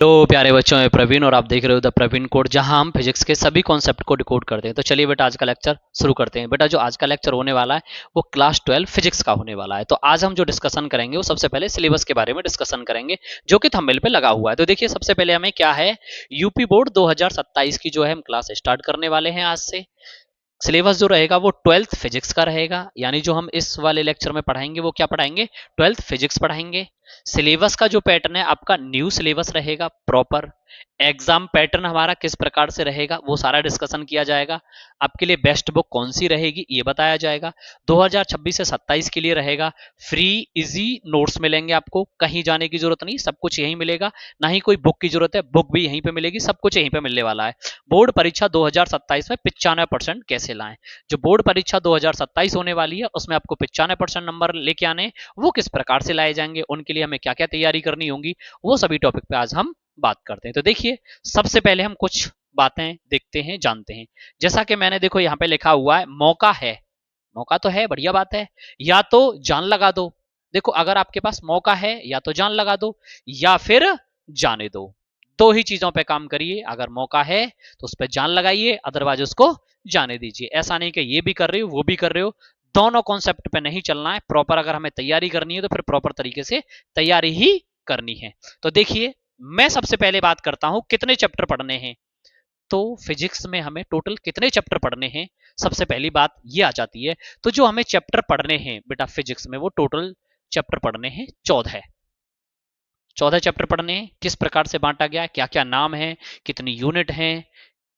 तो प्यारे बच्चों में प्रवीण और आप देख रहे हो द प्रवीण कोड, जहां हम फिजिक्स के सभी कॉन्सेप्ट को डिकोड करते हैं। तो चलिए बेटा आज का लेक्चर शुरू करते हैं। बेटा जो आज का लेक्चर होने वाला है वो क्लास 12 फिजिक्स का होने वाला है। तो आज हम जो डिस्कशन करेंगे वो सबसे पहले सिलेबस के बारे में डिस्कशन करेंगे, जो कि थंबनेल पे लगा हुआ है। तो देखिए सबसे पहले हमें क्या है, यूपी बोर्ड 2027 की जो है हम क्लास स्टार्ट करने वाले हैं आज से। सिलेबस जो रहेगा वो 12th फिजिक्स का रहेगा, यानी जो हम इस वाले लेक्चर में पढ़ाएंगे वो क्या पढ़ाएंगे, 12th फिजिक्स पढ़ाएंगे। सिलेबस का जो पैटर्न है आपका न्यू सिलेबस रहेगा प्रॉपर। एग्जाम पैटर्न हमारा किस प्रकार से रहेगा वो सारा डिस्कशन किया जाएगा। आपके लिए बेस्ट बुक कौन सी रहेगी ये बताया जाएगा। 2026 से 27 के लिए रहेगा फ्री इजी नोट्स मिलेंगे आपको, कहीं जाने की जरूरत नहीं, सब कुछ यहीं मिलेगा। ना ही कोई बुक की जरूरत है, बुक भी यहीं पे मिलेगी, सब कुछ यहीं पे मिलने वाला है। बोर्ड परीक्षा 2027 में 95% कैसे लाएं, जो बोर्ड परीक्षा 2027 होने वाली है उसमें आपको 95% नंबर लेके आने, वो किस प्रकार से लाए जाएंगे, उनके लिए हमें क्या क्या तैयारी करनी होगी, वो सभी टॉपिक पे आज हम बात करते हैं। तो देखिए सबसे पहले हम कुछ बातें देखते हैं, जानते हैं। जैसा कि मैंने देखो यहाँ पे लिखा हुआ है मौका है, मौका तो है, बढ़िया बात है। या तो जान लगा दो, देखो अगर आपके पास मौका है या तो जान लगा दो या फिर जाने दो, दो ही चीजों पे काम करिए। अगर मौका है तो उस पर जान लगाइए, अदरवाइज उसको जाने दीजिए। ऐसा नहीं कि ये भी कर रहे हो वो भी कर रहे हो, दोनों कॉन्सेप्ट पे नहीं चलना है। प्रॉपर अगर हमें तैयारी करनी है तो फिर प्रॉपर तरीके से तैयारी ही करनी है। तो देखिए मैं सबसे पहले बात करता हूं कितने चैप्टर पढ़ने हैं। तो फिजिक्स में हमें टोटल कितने चैप्टर पढ़ने हैं, सबसे पहली बात ये आ जाती है। तो जो हमें चैप्टर पढ़ने हैं बेटा फिजिक्स में, वो टोटल चैप्टर पढ़ने हैं 14। 14 चैप्टर पढ़ने हैं। किस प्रकार से बांटा गया है, क्या क्या नाम है, कितनी यूनिट है,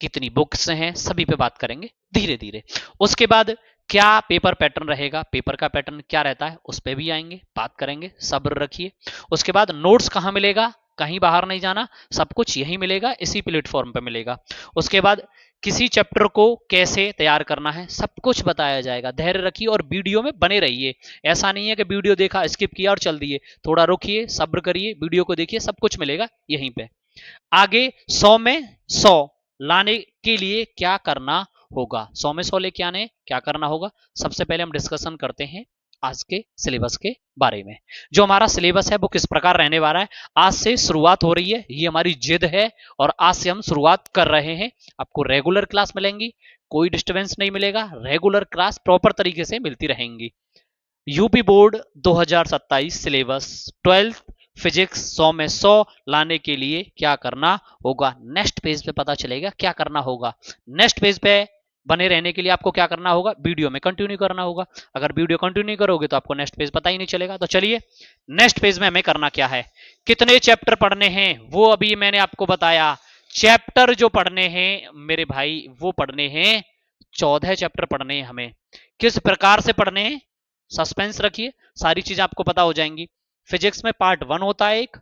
कितनी बुक्स हैं, सभी पे बात करेंगे धीरे धीरे। उसके बाद क्या पेपर पैटर्न रहेगा, पेपर का पैटर्न क्या रहता है उस पर भी आएंगे, बात करेंगे, सब्र रखिए। उसके बाद नोट्स कहाँ मिलेगा, कहीं बाहर नहीं जाना, सब कुछ यही मिलेगा, इसी प्लेटफॉर्म पे मिलेगा। उसके बाद किसी चैप्टर को कैसे तैयार करना है सब कुछ बताया जाएगा। धैर्य रखिए और वीडियो में बने रहिए। ऐसा नहीं है कि वीडियो देखा स्किप किया और चल दिए, थोड़ा रुकिए, सब्र करिए, वीडियो को देखिए, सब कुछ मिलेगा यहीं पे। आगे 100 में 100 लाने के लिए क्या करना होगा, 100 में 100 लेके आने क्या करना होगा, सबसे पहले हम डिस्कशन करते हैं आज के सिलेबस के बारे में। जो हमारा सिलेबस है वो किस प्रकार रहने वाला है, आज से शुरुआत हो रही है, ये हमारी जिद है और आज से हम शुरुआत कर रहे हैं। आपको रेगुलर क्लास मिलेंगी, कोई डिस्टर्बेंस नहीं मिलेगा, रेगुलर क्लास प्रॉपर तरीके से मिलती रहेंगी। UP board 2027 syllabus 12th physics 100 में 100 लाने के लिए क्या करना होगा, नेक्स्ट पेज पे पता चलेगा क्या करना होगा। नेक्स्ट पेज पे बने रहने के लिए आपको क्या करना होगा, वीडियो में कंटिन्यू करना होगा। अगर वीडियो कंटिन्यू करोगे तो आपको नेक्स्ट पेज पता ही नहीं चलेगा। तो चलिए नेक्स्ट पेज में हमें करना क्या है, कितने चैप्टर पढ़ने हैं वो अभी मैंने आपको बताया। चैप्टर जो पढ़ने हैं मेरे भाई वो पढ़ने हैं 14 चैप्टर पढ़ने हैं हमें। किस प्रकार से पढ़ने हैं, सस्पेंस रखिए, सारी चीजें आपको पता हो जाएंगी। फिजिक्स में पार्ट 1 होता है एक,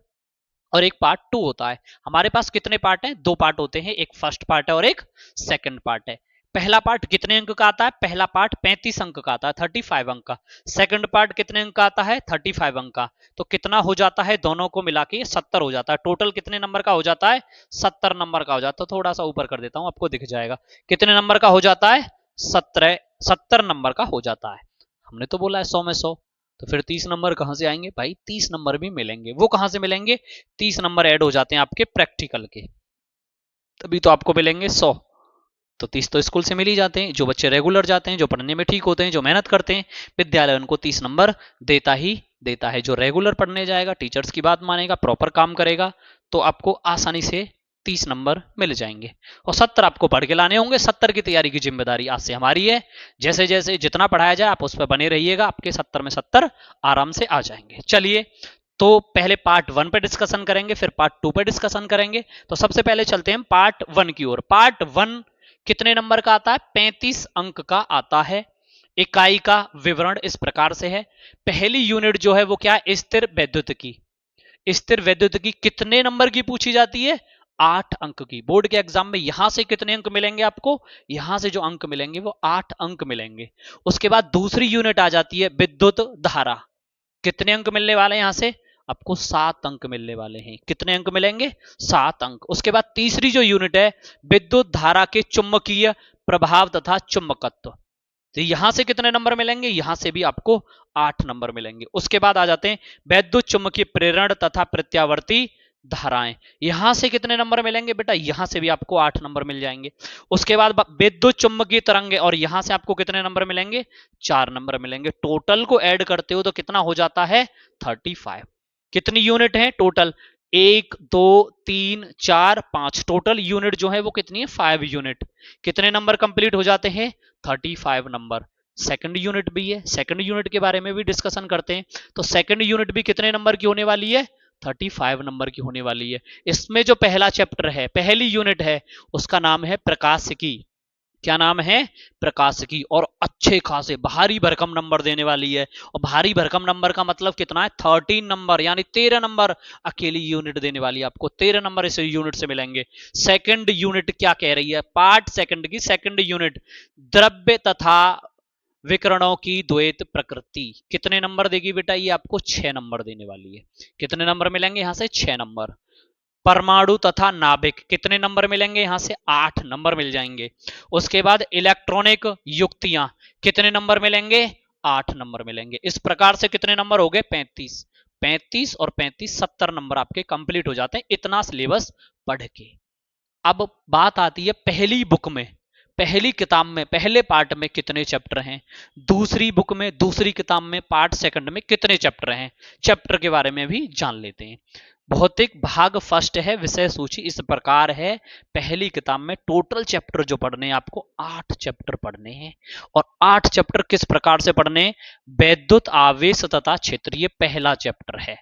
और एक पार्ट 2 होता है। हमारे पास कितने पार्ट हैं, 2 पार्ट होते हैं, एक फर्स्ट पार्ट है और एक सेकंड पार्ट है। पहला पार्ट कितने अंक का आता है, पहला पार्ट 35 अंक का आता है, 35 अंक का। सेकंड पार्ट कितने अंक का आता है, 35 अंक का। तो कितना हो जाता है, दोनों को मिला के 70 हो जाता है। टोटल कितने नंबर का हो जाता है, 70 नंबर का हो जाता है। थोड़ा सा ऊपर कर देता हूं आपको दिख जाएगा, कितने नंबर का हो जाता है, 70 नंबर का हो जाता है। हमने तो बोला है 100 में 100, तो फिर 30 नंबर कहां से आएंगे भाई, 30 नंबर भी मिलेंगे। वो कहां से मिलेंगे, 30 नंबर ऐड हो जाते हैं आपके प्रैक्टिकल के, तभी तो आपको मिलेंगे 100। तो 30 तो स्कूल से मिल ही जाते हैं, जो बच्चे रेगुलर जाते हैं, जो पढ़ने में ठीक होते हैं, जो मेहनत करते हैं, विद्यालय उनको 30 नंबर देता ही देता है। जो रेगुलर पढ़ने जाएगा, टीचर्स की बात मानेगा, प्रॉपर काम करेगा, तो आपको आसानी से 30 नंबर मिल जाएंगे। और 70 आपको पढ़ के लाने होंगे। 70 की तैयारी की जिम्मेदारी आज से हमारी है। जैसे जैसे जितना पढ़ाया जाए आप उस पर बने रहिएगा, आपके 70 में 70 आराम से आ जाएंगे। चलिए तो पहले पार्ट 1 पे डिस्कशन करेंगे, फिर पार्ट 2 पे डिस्कशन करेंगे। तो सबसे पहले चलते हैं पार्ट 1 की ओर। पार्ट 1 कितने नंबर का आता है, 35 अंक का आता है। इकाई का विवरण इस प्रकार से है। पहली यूनिट जो है वो क्या है, स्थिर वैद्युत की। स्थिर वैद्युत की कितने नंबर की पूछी जाती है, 8 अंक की। बोर्ड के एग्जाम में यहां से कितने अंक मिलेंगे आपको, यहां से जो अंक मिलेंगे वो 8 अंक मिलेंगे। उसके बाद दूसरी यूनिट आ जाती है विद्युत धारा। कितने अंक मिलने वाले हैं, यहां से आपको 7 अंक मिलने वाले हैं। कितने अंक मिलेंगे, 7 अंक। उसके बाद तीसरी जो यूनिट है विद्युत धारा के चुंबकीय प्रभाव तथा चुंबकत्व, तो यहां से कितने नंबर मिलेंगे, यहां से भी आपको 8 नंबर मिलेंगे। उसके बाद आ जाते हैं वैद्युत चुंबकीय प्रेरण तथा प्रत्यावर्ती धाराएं, यहां से कितने नंबर मिलेंगे बेटा, यहां से भी आपको 8 नंबर मिल जाएंगे। उसके बाद विद्युत चुम्बकीय तरंगे, और यहां से आपको कितने नंबर मिलेंगे, 4 नंबर मिलेंगे। टोटल को ऐड करते हो तो कितना हो जाता है, 35। कितनी यूनिट है टोटल, 1 2 3 4 5, टोटल यूनिट जो है वो कितनी है, 5 यूनिट। कितने नंबर कंप्लीट हो जाते हैं, 35 नंबर। सेकंड यूनिट भी है, सेकंड यूनिट के बारे में भी डिस्कशन करते हैं। तो सेकंड यूनिट भी कितने नंबर की होने वाली है, 35 नंबर की होने वाली है। इसमें जो पहला चैप्टर है, पहली यूनिट है, उसका नाम है प्रकाशिकी। क्या नाम है, प्रकाशिकी। और अच्छे खासे भारी भरकम नंबर देने वाली है। और भारी भरकम नंबर का मतलब कितना है, 13 नंबर, यानी 13 नंबर अकेली यूनिट देने वाली है आपको, 13 नंबर इस यूनिट से मिलेंगे। सेकंड यूनिट क्या कह रही है, पार्ट सेकंड की सेकंड यूनिट, द्रव्य तथा विकरणों की द्वैत प्रकृति, कितने नंबर देगी बेटा, ये आपको 6 नंबर देने वाली है। कितने नंबर मिलेंगे यहां से, 6 नंबर। परमाणु तथा नाभिक, कितने नंबर मिलेंगे यहां से, 8 नंबर मिल जाएंगे। उसके बाद इलेक्ट्रॉनिक युक्तियां, कितने नंबर मिलेंगे, 8 नंबर मिलेंगे। इस प्रकार से कितने नंबर हो गए, 35। 35 और 35 70 नंबर आपके कंप्लीट हो जाते हैं इतना सिलेबस पढ़ के। अब बात आती है पहली बुक में, पहली किताब में, पहले पार्ट में कितने चैप्टर हैं, दूसरी बुक में, दूसरी किताब में, पार्ट सेकंड में कितने चैप्टर हैं, चैप्टर के बारे में भी जान लेते हैं। भौतिक भाग फर्स्ट है, विषय सूची इस प्रकार है। पहली किताब में टोटल चैप्टर जो पढ़ने हैं आपको, 8 चैप्टर पढ़ने हैं। और 8 चैप्टर किस प्रकार से पढ़ने, वैद्युत आवेश तथा क्षेत्र, ये पहला चैप्टर है।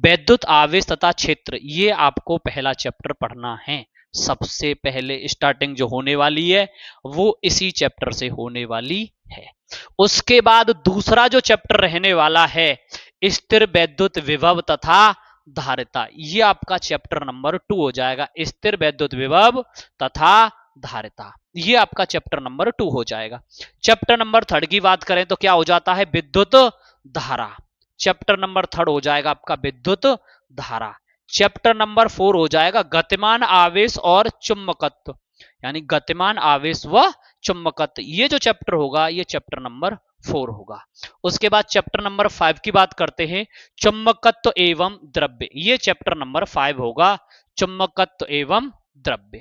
वैद्युत आवेश तथा क्षेत्र, ये आपको पहला चैप्टर पढ़ना है। सबसे पहले स्टार्टिंग जो होने वाली है वो इसी चैप्टर से होने वाली है। उसके बाद दूसरा जो चैप्टर रहने वाला है, स्थिर वैद्युत विभव तथा धारिता, ये आपका चैप्टर नंबर 2 हो जाएगा। स्थिर वैद्युत विभव तथा धारिता, ये आपका चैप्टर नंबर 2 हो जाएगा। चैप्टर नंबर 3 की बात करें तो क्या हो जाता है, विद्युत धारा। चैप्टर नंबर 3 हो जाएगा आपका विद्युत धारा। चैप्टर नंबर 4 हो जाएगा गतिमान आवेश और चुंबकत्व, यानी गतिमान आवेश व चुंबकत्व, ये जो चैप्टर होगा ये चैप्टर नंबर 4 होगा। उसके बाद चैप्टर नंबर 5 की बात करते हैं, चुंबकत्व एवं द्रव्य, ये चैप्टर नंबर 5 होगा, चुंबकत्व एवं द्रव्य।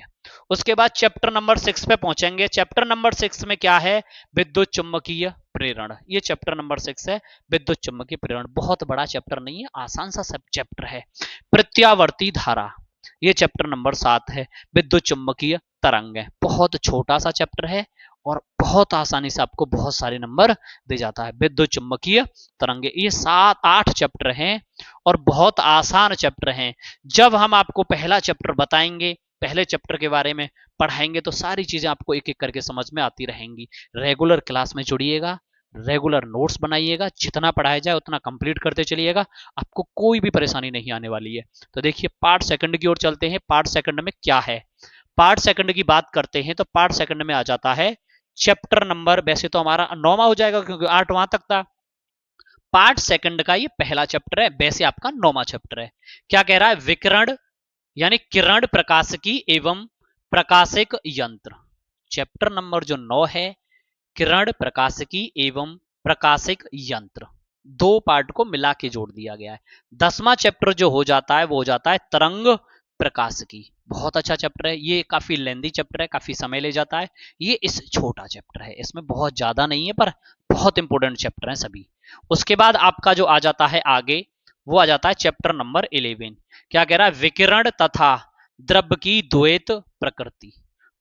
उसके बाद चैप्टर नंबर 6 पे पहुंचेंगे। चैप्टर नंबर 6 में क्या है, विद्युत चुंबकीय प्रेरण, ये चैप्टर नंबर 6 है, विद्युत चुंबकीय प्रेरण। बहुत बड़ा चैप्टर नहीं है, आसान सा सब चैप्टर है। प्रत्यावर्ती धारा, ये चैप्टर नंबर 7 है। विद्युत चुंबकीय तरंग है, बहुत छोटा सा चैप्टर है और बहुत आसानी से आपको बहुत सारे नंबर दे जाता है। विद्युत चुंबकीय तरंगे, ये 7-8 चैप्टर हैं और बहुत आसान चैप्टर हैं। जब हम आपको पहला चैप्टर बताएंगे, पहले चैप्टर के बारे में पढ़ाएंगे, तो सारी चीजें आपको एक एक करके समझ में आती रहेंगी। रेगुलर क्लास में जुड़िएगा, रेगुलर नोट्स बनाइएगा, जितना पढ़ाया जाए उतना कंप्लीट करते चलिएगा, आपको कोई भी परेशानी नहीं आने वाली है। तो देखिए पार्ट सेकंड की ओर चलते हैं। पार्ट सेकंड में क्या है, पार्ट सेकंड की बात करते हैं तो पार्ट सेकंड में आ जाता है चैप्टर नंबर, वैसे तो हमारा 9वां हो जाएगा क्योंकि 8वां तक था। पार्ट सेकंड का ये पहला चैप्टर है, वैसे आपका 9वां चैप्टर है। क्या कह रहा है, विकिरण यानी किरण प्रकाशिकी एवं प्रकाशिक यंत्र। चैप्टर नंबर जो 9 है, किरण प्रकाशिकी एवं प्रकाशिक यंत्र, 2 पार्ट को मिला के जोड़ दिया गया है। 10वां चैप्टर जो हो जाता है वो हो जाता है तरंग प्रकाशिकी। बहुत अच्छा चैप्टर है, ये काफी लेंदी चैप्टर है, काफी समय ले जाता है। ये इस छोटा चैप्टर है, इसमें बहुत ज्यादा नहीं है पर बहुत इंपॉर्टेंट चैप्टर है सभी। उसके बाद आपका जो आ जाता है आगे, वो आ जाता है चैप्टर नंबर 11। क्या कह रहा है, विकिरण तथा द्रव्य की द्वैत प्रकृति।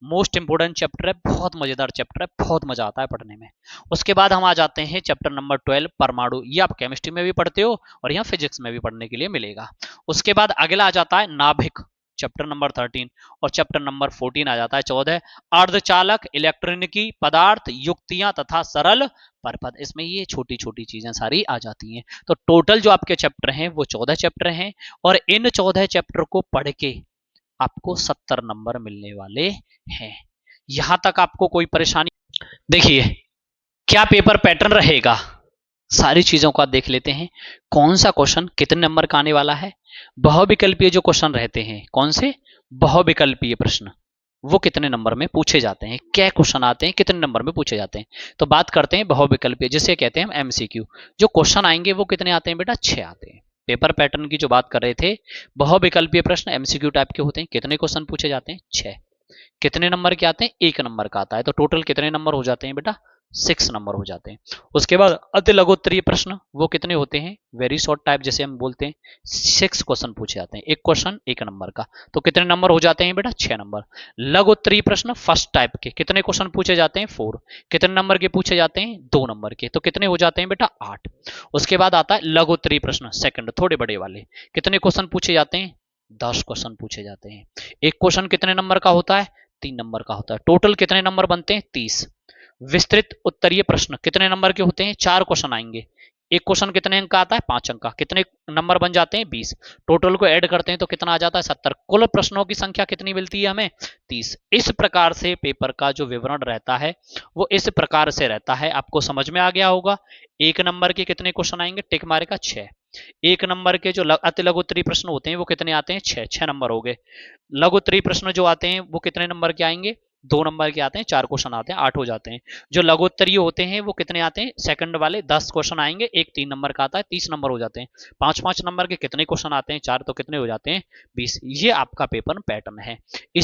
मोस्ट इंपोर्टेंट चैप्टर है, बहुत मजेदार चैप्टर है, बहुत मजा आता है पढ़ने में। उसके बाद हम आ जाते हैं चैप्टर नंबर 12 परमाणु, ये आप केमिस्ट्री में भी पढ़ते हो और यहाँ फिजिक्स में भी पढ़ने के लिए मिलेगा। उसके बाद अगला आ जाता है नाभिक, चैप्टर नंबर 13, और चैप्टर नंबर 14 आ जाता है 14 अर्धचालक, इलेक्ट्रॉनिकी पदार्थ, युक्तियां तथा सरल परपथ। इसमें ये छोटी छोटी चीजें सारी आ जाती हैं। तो टोटल जो आपके चैप्टर हैं वो 14 चैप्टर हैं और इन 14 चैप्टर को पढ़ के आपको 70 नंबर मिलने वाले हैं। यहां तक आपको कोई परेशानी, देखिए क्या पेपर पैटर्न रहेगा, सारी चीजों को आप देख लेते हैं। कौन सा क्वेश्चन कितने नंबर का आने वाला है, बहुविकल्पीय जो क्वेश्चन रहते हैं, कौन से बहुविकल्पीय प्रश्न, वो कितने नंबर में पूछे जाते हैं, क्या क्वेश्चन आते हैं, कितने नंबर में पूछे जाते हैं। तो बात करते हैं बहुविकल्पीय, जिसे कहते हैं एमसीक्यू। जो क्वेश्चन आएंगे वो कितने आते हैं बेटा, 6 आते हैं। पेपर पैटर्न की जो बात कर रहे थे, बहुविकल्पीय प्रश्न एमसीक्यू टाइप के होते हैं। कितने क्वेश्चन पूछे जाते हैं? 6। कितने नंबर के आते हैं? 1 नंबर का आता है। तो टोटल कितने नंबर हो जाते हैं बेटा? 6 नंबर हो जाते हैं। उसके बाद अति लघुत्तरीय प्रश्न वो कितने होते हैं? वेरी शॉर्ट टाइप जैसे हम बोलते हैं। 6 क्वेश्चन पूछे जाते हैं, एक क्वेश्चन 1 नंबर का। तो कितने नंबर हो जाते हैं बेटा? 6 नंबर। लघुत्तरीय प्रश्न फर्स्ट टाइप के कितने क्वेश्चन पूछे जाते हैं? 4। कितने नंबर के पूछे जाते हैं? 2 नंबर के। तो कितने हो जाते हैं बेटा? 8। उसके बाद आता है लघुत्तरीय प्रश्न सेकंड, थोड़े बड़े वाले। कितने क्वेश्चन पूछे जाते हैं? 10 क्वेश्चन पूछे जाते हैं। एक क्वेश्चन कितने नंबर का होता है? 3 नंबर का होता है। टोटल कितने नंबर बनते हैं? 30। विस्तृत उत्तरीय प्रश्न कितने नंबर के होते हैं? 4 क्वेश्चन आएंगे। एक क्वेश्चन कितने अंक का आता है? 5 अंक का। कितने नंबर बन जाते हैं? 20। टोटल को ऐड करते हैं तो कितना आ जाता है? 70। कुल प्रश्नों की संख्या कितनी मिलती है हमें? 30। इस प्रकार से पेपर का जो विवरण रहता है वो इस प्रकार से रहता है। आपको समझ में आ गया होगा। 1 नंबर के कितने क्वेश्चन आएंगे? टिक मारेगा 6। 1 नंबर के जो अति लघुत्तरीय प्रश्न होते हैं वो कितने आते हैं? 6 नंबर हो गए। लघुत्तरीय प्रश्न जो आते हैं वो कितने नंबर के आएंगे? 2 नंबर के आते हैं। 4 क्वेश्चन आते हैं, 8 हो जाते हैं। जो लघुत्तरीय होते हैं वो कितने आते हैं? सेकंड वाले 10 क्वेश्चन आएंगे, एक 3 नंबर का आता है, 30 नंबर हो जाते हैं। 5-5 नंबर के कितने क्वेश्चन आते हैं? 4, तो कितने हो जाते हैं? 20। ये आपका पेपर पैटर्न है। इस